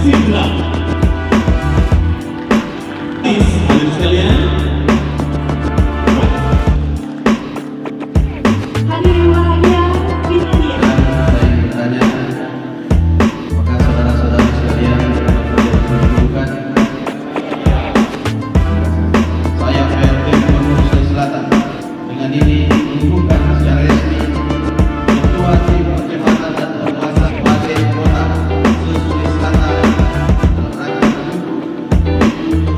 Sidra. Hadirin sekalian, hadirin bahagia, ini dia. Saya bertanya, apakah saudara-saudara sekalian menunjukkan saya PRT Gubernur Sulawesi Selatan dengan ini mengumumkan secara resmi Ketua Tim Percepatan dan Penguasaan Kabupaten Kota Sulawesi Selatan dalam rangka mendukung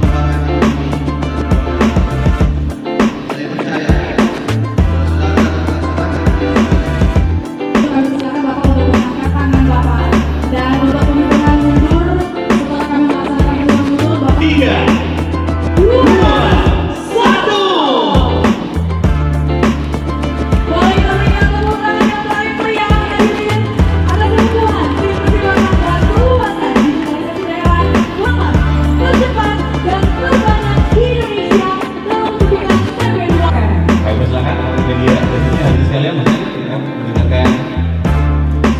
pengembangan ekonomi. Saya percaya Kami silakan Bapak untuk mengangkat tangan Bapak dan untuk pemilihan mundur setelah kami melaksanakan pemilihan mundur Bapak 3, 2, 1. boleh berikan tepuk tangan yang paling meriah hadirin atas dukungan tim perjuangan dan perluasan digitalisasi daerah selamat, tercepat dan terbanyak di Indonesia dalam dukungan TP2. Kami persilakan media tentunya hadirin sekalian kita mendengarkan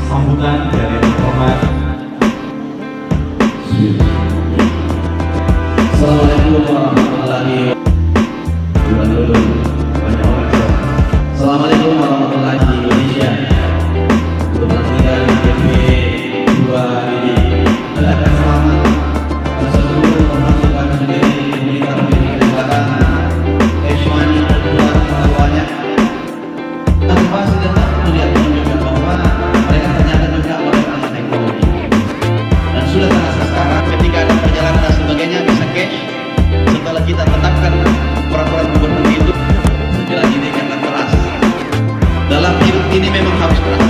sambutan dari yang terhormat. Assalamualaikum warahmatullahi wabarakatuh. Assalamualaikum warahmatullahi wabarakatuh. Indonesia untuk tinggal di DP 2 ini adalah selamat pada seluruh termasuk kami sendiri pemerintah Provinsi Selatan Eswani buat banyak tanpa sedang melihat menunjukkan bahwa mereka ternyata juga orang teknologi dan sudah terasa sekarang ketika ada perjalanan dan sebagainya bisa cash setelah kita tetapkan peraturan gubernur itu. Sekali lagi ini akan keras dalam hidup ini memang harus keras.